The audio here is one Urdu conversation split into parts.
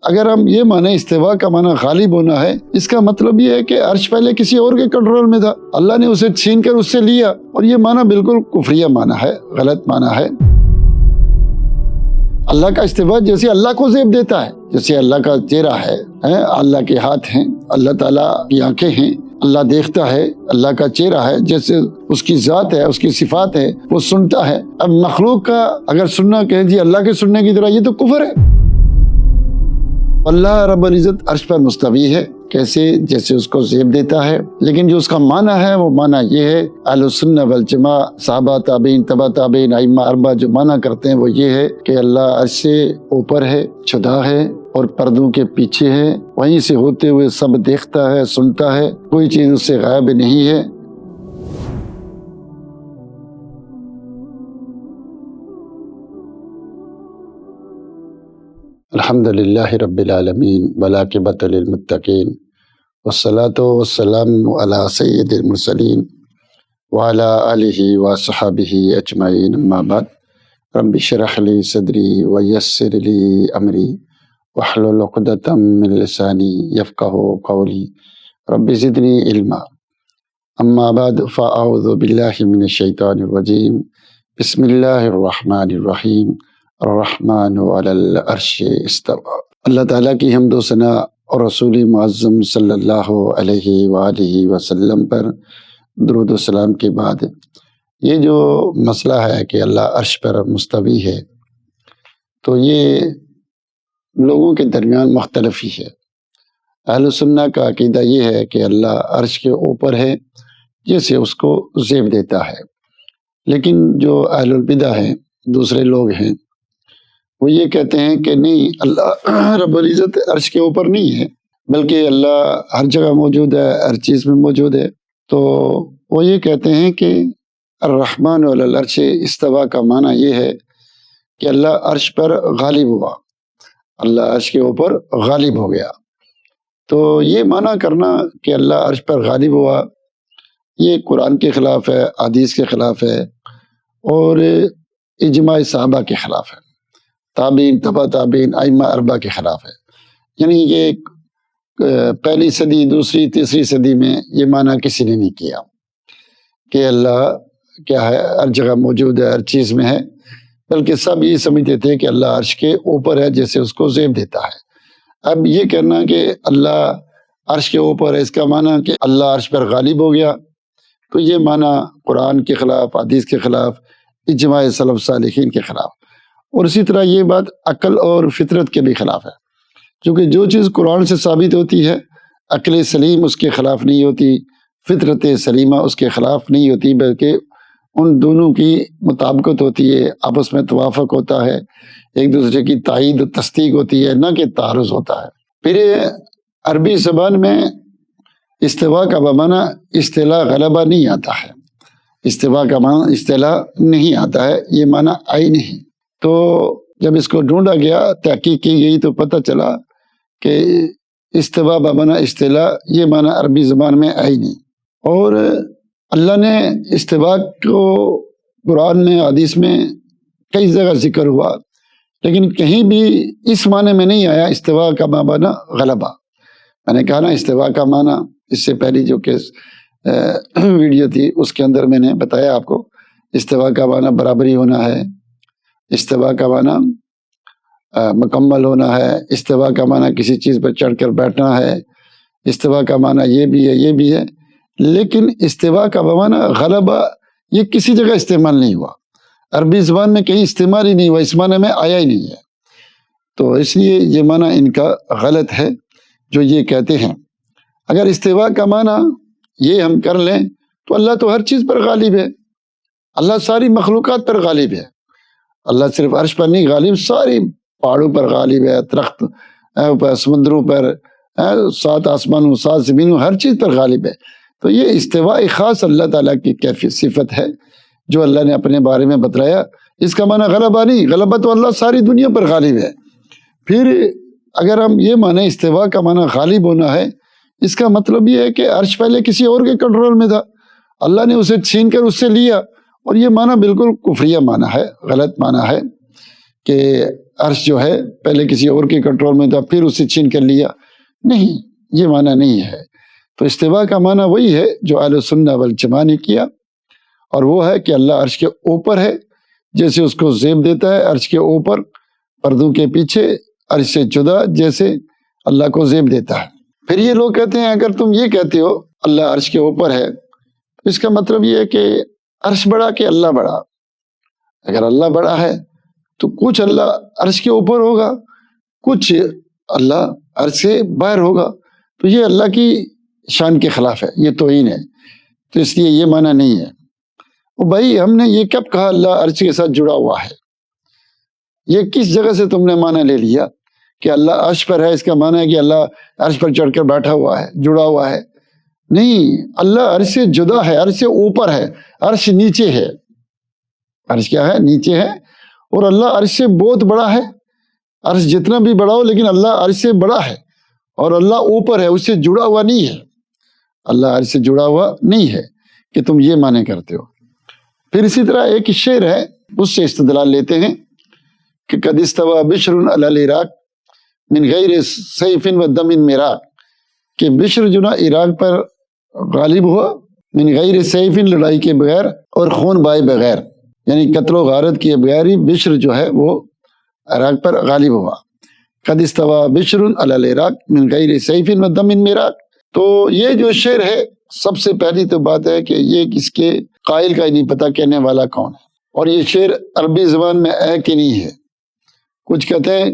اگر ہم یہ مانیں استوا کا معنی غالب ہونا ہے، اس کا مطلب یہ ہے کہ عرش پہلے کسی اور کے کنٹرول میں تھا، اللہ نے اسے چھین کر اس سے لیا، اور یہ معنی بالکل کفریہ معنی ہے، غلط معنی ہے۔ اللہ کا استوا جیسے اللہ کو زیب دیتا ہے، جیسے اللہ کا چہرہ ہے، اللہ کے ہاتھ ہیں، اللہ تعالیٰ کی آنکھیں ہیں، اللہ دیکھتا ہے، اللہ کا چہرہ ہے، جیسے اس کی ذات ہے، اس کی صفات ہے، وہ سنتا ہے۔ اب مخلوق کا اگر سننا کہیں جی اللہ کے سننے کی طرح، یہ تو کفر ہے۔ اللہ رب العزت عرش پر مستوی ہے، کیسے؟ جیسے اس کو زیب دیتا ہے، لیکن جو اس کا معنی ہے وہ معنی یہ ہے، اہل السنہ والجماعہ، صحابہ تابعین، تبع تابعین، ائمہ اربعہ جو معنی کرتے ہیں وہ یہ ہے کہ اللہ عرش سے اوپر ہے، جدا ہے اور پردوں کے پیچھے ہے، وہیں سے ہوتے ہوئے سب دیکھتا ہے، سنتا ہے، کوئی چیز اس سے غائب نہیں ہے۔ الحمد للہ رب العالمین والعاقبۃ للمتقین والصلاۃ والسلام علی سید المرسلین وعلی آلہ وصحبہ اجمعین، اما بعد، رب اشرح لی صدری ویسر لی امری واحلل عقدۃ من لسانی یفقہوا قولی رب زدنی علما۔ اما بعد، فاعوذ باللہ من الشیطان الرجیم، بسم اللہ الرحمن الرحیم، الرحمن علی العرش استوى۔ اللہ تعالیٰ کی حمد و ثنا اور رسول معظم صلی اللہ علیہ وآلہ وسلم پر درود و سلام کے بعد، یہ جو مسئلہ ہے کہ اللہ عرش پر مستوی ہے، تو یہ لوگوں کے درمیان مختلف ہی ہے۔ اہل سنہ کا عقیدہ یہ ہے کہ اللہ عرش کے اوپر ہے، جیسے اس کو زیب دیتا ہے، لیکن جو اہل البدع ہیں، دوسرے لوگ ہیں، وہ یہ کہتے ہیں کہ نہیں، اللہ رب العزت عرش کے اوپر نہیں ہے، بلکہ اللہ ہر جگہ موجود ہے، ہر چیز میں موجود ہے۔ تو وہ یہ کہتے ہیں کہ الرحمن علی العرش استوى کا معنی یہ ہے کہ اللہ عرش پر غالب ہوا، اللہ عرش کے اوپر غالب ہو گیا۔ تو یہ معنی کرنا کہ اللہ عرش پر غالب ہوا، یہ قرآن کے خلاف ہے، حدیث کے خلاف ہے، اور اجماع صحابہ کے خلاف ہے، تابعین، تبع تابعین، ائمہ اربعہ کے خلاف ہے۔ یعنی یہ پہلی صدی، دوسری، تیسری صدی میں یہ معنی کسی نے نہیں کیا کہ اللہ کیا ہے، ہر جگہ موجود ہے، ہر چیز میں ہے، بلکہ سب یہ سمجھتے تھے کہ اللہ عرش کے اوپر ہے، جیسے اس کو زیب دیتا ہے۔ اب یہ کہنا کہ اللہ عرش کے اوپر ہے، اس کا معنی کہ اللہ عرش پر غالب ہو گیا، تو یہ معنی قرآن کے خلاف، حدیث کے خلاف، اجماع سلف صالحین کے خلاف، اور اسی طرح یہ بات عقل اور فطرت کے بھی خلاف ہے، کیونکہ جو چیز قرآن سے ثابت ہوتی ہے، عقل سلیم اس کے خلاف نہیں ہوتی، فطرت سلیمہ اس کے خلاف نہیں ہوتی، بلکہ ان دونوں کی مطابقت ہوتی ہے، آپس میں توافق ہوتا ہے، ایک دوسرے کی تائید و تصدیق ہوتی ہے، نہ کہ تعارض ہوتا ہے۔ پھر عربی زبان میں استوا کا معنی استعلاء غلبہ نہیں آتا ہے، استوا کا معنی استعلاء نہیں آتا ہے، یہ معنی آئی نہیں۔ تو جب اس کو ڈھونڈا گیا، تحقیق کی گئی، تو پتہ چلا کہ استوا بمعنی استعلاء یہ معنی عربی زبان میں آئی نہیں۔ اور اللہ نے استوا کو قرآن میں، حدیث میں کئی جگہ ذکر ہوا، لیکن کہیں بھی اس معنی میں نہیں آیا استوا کا معنی غلبہ۔ میں نے کہا نا، استوا کا معنی اس سے پہلی جو کہ ویڈیو تھی اس کے اندر میں نے بتایا آپ کو، استوا کا معنی برابری ہونا ہے، استوا کا معنی مکمل ہونا ہے، استوا کا معنی کسی چیز پر چڑھ کر بیٹھنا ہے، استوا کا معنی یہ بھی ہے، یہ بھی ہے، لیکن استوا کا معنی غلبہ یہ کسی جگہ استعمال نہیں ہوا، عربی زبان میں کہیں استعمال ہی نہیں ہوا، اس معنی میں آیا ہی نہیں ہے۔ تو اس لیے یہ معنی ان کا غلط ہے جو یہ کہتے ہیں۔ اگر استوا کا معنی یہ ہم کر لیں تو اللہ تو ہر چیز پر غالب ہے، اللہ ساری مخلوقات پر غالب ہے، اللہ صرف عرش پر نہیں غالب، ساری پہاڑوں پر غالب ہے، درخت پر، سمندروں پر، 7 آسمانوں، 7 زمینوں، ہر چیز پر غالب ہے۔ تو یہ استواء خاص اللہ تعالیٰ کی کیفیت صفت ہے جو اللہ نے اپنے بارے میں بتلایا، اس کا معنی غلبہ نہیں، غلبہ تو اللہ ساری دنیا پر غالب ہے۔ پھر اگر ہم یہ مانیں استواء کا معنی غالب ہونا ہے، اس کا مطلب یہ ہے کہ عرش پہلے کسی اور کے کنٹرول میں تھا، اللہ نے اسے چھین کر اس سے لیا، اور یہ معنی بالکل کفریہ معنی ہے، غلط معنی ہے کہ عرش جو ہے پہلے کسی اور کے کنٹرول میں تھا پھر اسے چھین کر لیا، نہیں، یہ معنی نہیں ہے۔ تو استوا کا معنی وہی ہے جو اہل سنہ والجماعہ نے کیا، اور وہ ہے کہ اللہ عرش کے اوپر ہے، جیسے اس کو زیب دیتا ہے عرش کے اوپر، پردوں کے پیچھے، عرش سے جدا جیسے اللہ کو زیب دیتا ہے۔ پھر یہ لوگ کہتے ہیں اگر تم یہ کہتے ہو اللہ عرش کے اوپر ہے، اس کا مطلب یہ ہے کہ عرش بڑا کہ اللہ بڑا؟ اگر اللہ بڑا ہے تو کچھ اللہ عرش کے اوپر ہوگا، کچھ اللہ عرش سے باہر ہوگا، تو یہ اللہ کی شان کے خلاف ہے، یہ توہین ہے، تو اس لیے یہ معنی نہیں ہے۔ وہ بھائی ہم نے یہ کب کہا اللہ عرش کے ساتھ جڑا ہوا ہے؟ یہ کس جگہ سے تم نے معنی لے لیا کہ اللہ عرش پر ہے، اس کا معنی ہے کہ اللہ عرش پر چڑھ کر بیٹھا ہوا ہے، جڑا ہوا ہے؟ نہیں، اللہ عرش سے جدا ہے، عرش سے اوپر ہے، عرش نیچے ہے۔ عرش کیا ہے؟ نیچے ہے، اور اللہ عرش سے بہت بڑا ہے۔ عرش جتنا بھی بڑا ہو لیکن اللہ عرش سے بڑا ہے، اور اللہ اوپر ہے، اس سے جڑا ہوا نہیں ہے، اللہ عرش سے جڑا ہوا نہیں ہے کہ تم یہ معنی کرتے ہو۔ پھر اسی طرح ایک شعر ہے، اس سے استدلال لیتے ہیں کہ قد استوى بشر علی العراق من غیر سیف و دم مراق، کہ بشر جو نا عراق پر غالب ہوا، من غیر سیف، لڑائی کے بغیر، اور خون بائے بغیر، یعنی قتل و غارت کیے بغیر ہی بشر جو ہے وہ عراق پر غالب ہوا۔ قد استوى بشر علی العراق من غیر سیف و دم مراق۔ تو یہ جو شعر ہے، سب سے پہلی تو بات ہے کہ یہ کس کے قائل کا ہی نہیں پتا کہنے والا کون ہے، اور یہ شعر عربی زبان میں ہے کہ نہیں ہے۔ کچھ کہتے ہیں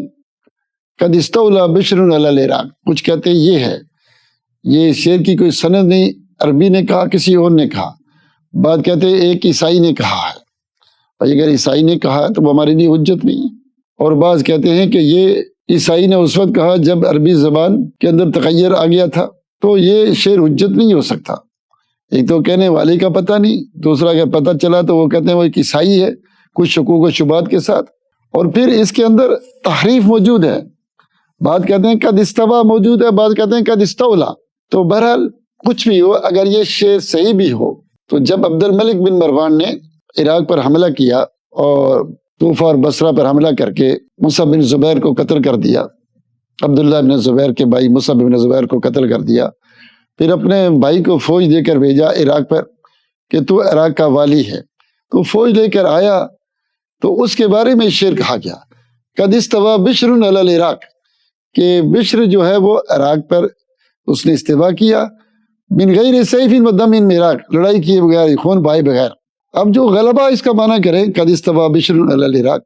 قد استولی بشر علی العراق، کچھ کہتے ہیں یہ ہے۔ یہ شعر کی کوئی سند نہیں، عربی نے کہا کسی اور نے کہا، بعد کہتے ہیں ایک عیسائی نے کہا ہے، اور اگر عیسائی نے کہا ہے تو وہ ہمارے لیے حجت نہیں ہے۔ اور بعض کہتے ہیں کہ یہ عیسائی نے اس وقت کہا جب عربی زبان کے اندر تغیر آ گیا تھا، تو یہ شعر حجت نہیں ہو سکتا۔ ایک تو کہنے والے کا پتہ نہیں، دوسرا کہ پتہ چلا تو وہ کہتے ہیں وہ ایک عیسائی ہے کچھ شکوک و شبہات کے ساتھ، اور پھر اس کے اندر تحریف موجود ہے، بعض کہتے ہیں قد استوى موجود ہے، بعض کہتے ہیں قد استولی۔ تو بہرحال کچھ بھی ہو، اگر یہ شعر صحیح بھی ہو تو جب عبد الملک بن مروان نے عراق پر حملہ کیا اور کوفہ اور بصرہ پر حملہ کر کے مصعب بن زبیر کو قتل کر دیا، عبداللہ بن زبیر کے بھائی مصعب بن زبیر کو قتل کر دیا، پھر اپنے بھائی کو فوج دے کر بھیجا عراق پر کہ تو عراق کا والی ہے، تو فوج لے کر آیا تو اس کے بارے میں شعر کہا گیا قد استوى بشر علی العراق، کہ بشر جو ہے وہ عراق پر اس نے استوا کیا، من غیر سیف و دم مراق، لڑائی کیے بغیر، خون بہائے بغیر۔ اب جو غلبہ اس کا معنی کریں قد استوى بشر علی العراق،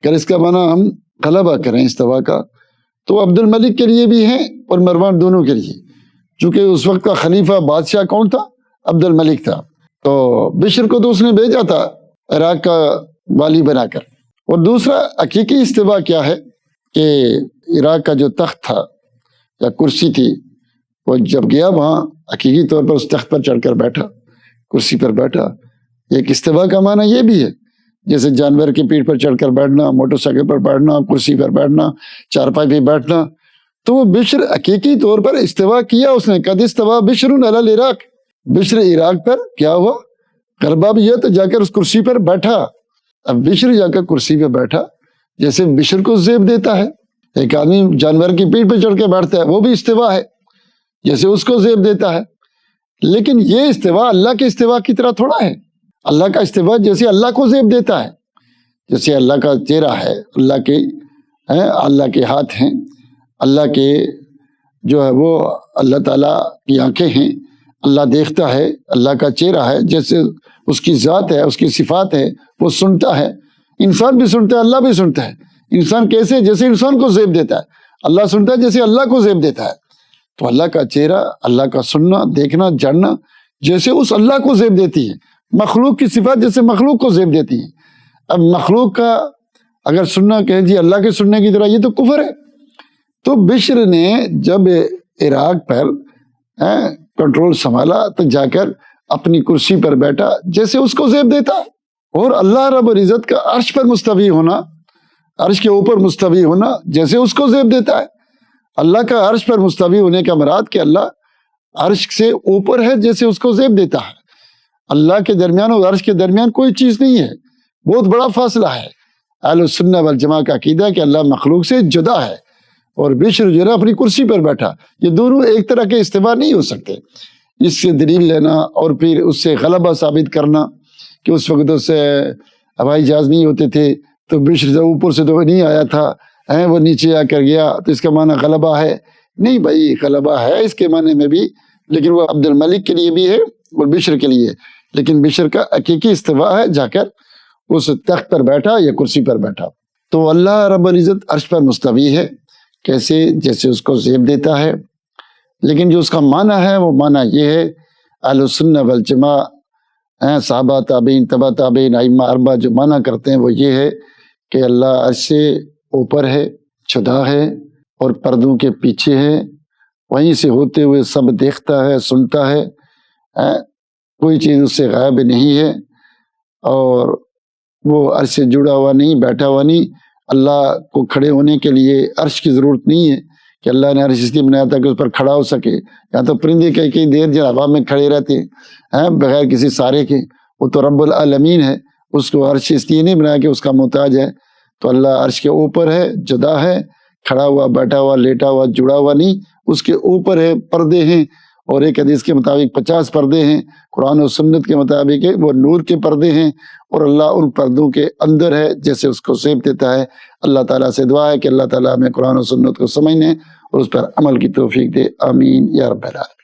اگر اس کا معنی ہم غلبہ کریں استوا کا، تو عبد الملک کے لیے بھی ہے اور مروان دونوں کے لیے، چونکہ اس وقت کا خلیفہ بادشاہ کون تھا؟ عبد الملک تھا، تو بشر کو تو اس نے بھیجا تھا عراق کا والی بنا کر۔ اور دوسرا حقیقی استوا کیا ہے کہ عراق کا جو تخت تھا یا کرسی تھی، وہ جب گیا وہاں حقیقی طور پر اس تخت پر چڑھ کر بیٹھا، کرسی پر بیٹھا۔ ایک استوا کا معنی یہ بھی ہے جیسے جانور کی پیٹھ پر چڑھ کر بیٹھنا، موٹر سائیکل پر بیٹھنا، کرسی پر بیٹھنا، چارپائی پہ بیٹھنا، تو وہ بشر حقیقی طور پر استوا کیا اس نے، قد استوى بشر علی العراق، بشر عراق پر کیا ہوا؟ غلبہ بھی یہ تو جا کر اس کرسی پر بیٹھا۔ اب بشر جا کر کرسی پہ بیٹھا، جیسے بشر کو زیب دیتا ہے، ایک آدمی جانور کی پیٹھ پہ چڑھ کے بیٹھتا ہے، وہ بھی استوا ہے، جیسے اس کو زیب دیتا ہے۔ لیکن یہ استوا اللہ کے استوا کی طرح تھوڑا ہے۔ اللہ کا استوا جیسے اللہ کو زیب دیتا ہے، جیسے اللہ کا چہرہ ہے، اللہ کے ہاتھ ہیں، اللہ کے جو ہے وہ اللہ تعالیٰ کی آنکھیں ہیں، اللہ دیکھتا ہے، اللہ کا چہرہ ہے، جیسے اس کی ذات ہے، اس کی صفات ہے، وہ سنتا ہے، انسان بھی سنتا ہے، اللہ بھی سنتا ہے۔ انسان کیسے؟ جیسے انسان کو زیب دیتا ہے، اللہ سنتا ہے جیسے اللہ کو زیب دیتا ہے۔ تو اللہ کا چہرہ، اللہ کا سننا، دیکھنا، جاننا جیسے اس اللہ کو زیب دیتی ہے، مخلوق کی صفات جیسے مخلوق کو زیب دیتی ہے۔ اب مخلوق کا اگر سننا کہیں جی اللہ کے سننے کی طرح، یہ تو کفر ہے۔ تو بشر نے جب عراق پر کنٹرول سنبھالا تو جا کر اپنی کرسی پر بیٹھا جیسے اس کو زیب دیتا ہے، اور اللہ رب العزت کا عرش پر مستوی ہونا، عرش کے اوپر مستوی ہونا جیسے اس کو زیب دیتا ہے۔ اللہ کا عرش پر مستوی ہونے کا مراد کہ اللہ عرش سے اوپر ہے جیسے اس کو زیب دیتا ہے۔ اللہ کے درمیان اور عرش کے درمیان کوئی چیز نہیں ہے، بہت بڑا فاصلہ ہے۔ اہل السنہ والجماعہ کا عقیدہ ہے کہ اللہ مخلوق سے جدا ہے، اور بشر جو ہے اپنی کرسی پر بیٹھا، یہ دونوں ایک طرح کے استوا نہیں ہو سکتے۔ اس سے دلیل لینا اور پھر اس سے غلبہ ثابت کرنا کہ اس وقت اس سے ہوائی جہاز نہیں ہوتے تھے تو بشر سے اوپر سے تو نہیں آیا تھا، وہ نیچے آ کر گیا تو اس کا معنی غلبہ ہے؟ نہیں بھائی، غلبہ ہے اس کے معنی میں بھی، لیکن وہ عبد الملک کے لیے بھی ہے اور بشر کے لیے، لیکن بشر کا حقیقی استوا ہے جا کر اس تخت پر بیٹھا یا کرسی پر بیٹھا۔ تو اللہ رب العزت عرش پر مستوی ہے، کیسے؟ جیسے اس کو زیب دیتا ہے، لیکن جو اس کا معنی ہے وہ معنی یہ ہے، اہل السنہ والجماعہ صحابہ تابعین تبع تابعین ائمہ اربعہ جو معنی کرتے ہیں وہ یہ ہے کہ اللہ عرش سے اوپر ہے، جدا ہے اور پردوں کے پیچھے ہے، وہیں سے ہوتے ہوئے سب دیکھتا ہے، سنتا ہے، کوئی چیز اس سے غائب نہیں ہے، اور وہ عرش سے جڑا ہوا نہیں، بیٹھا ہوا نہیں۔ اللہ کو کھڑے ہونے کے لیے عرش کی ضرورت نہیں ہے کہ اللہ نے عرش اس لیے بنایا تھا کہ اس پر کھڑا ہو سکے، یا تو پرندے کئی دیر جو ہوا میں کھڑے رہتے ہیں بغیر کسی سہارے کے، وہ تو رب العالمین ہے، اس کو عرش اس لیے نہیں بنایا کہ اس کا محتاج ہے۔ تو اللہ عرش کے اوپر ہے، جدا ہے، کھڑا ہوا، بیٹھا ہوا، لیٹا ہوا، جڑا ہوا نہیں، اس کے اوپر ہے، پردے ہیں، اور ایک حدیث کے مطابق 50 پردے ہیں، قرآن و سنت کے مطابق وہ نور کے پردے ہیں، اور اللہ ان پردوں کے اندر ہے جیسے اس کو زیب دیتا ہے۔ اللہ تعالیٰ سے دعا ہے کہ اللہ تعالیٰ ہمیں قرآن و سنت کو سمجھنے اور اس پر عمل کی توفیق دے، آمین یا رب العالمین۔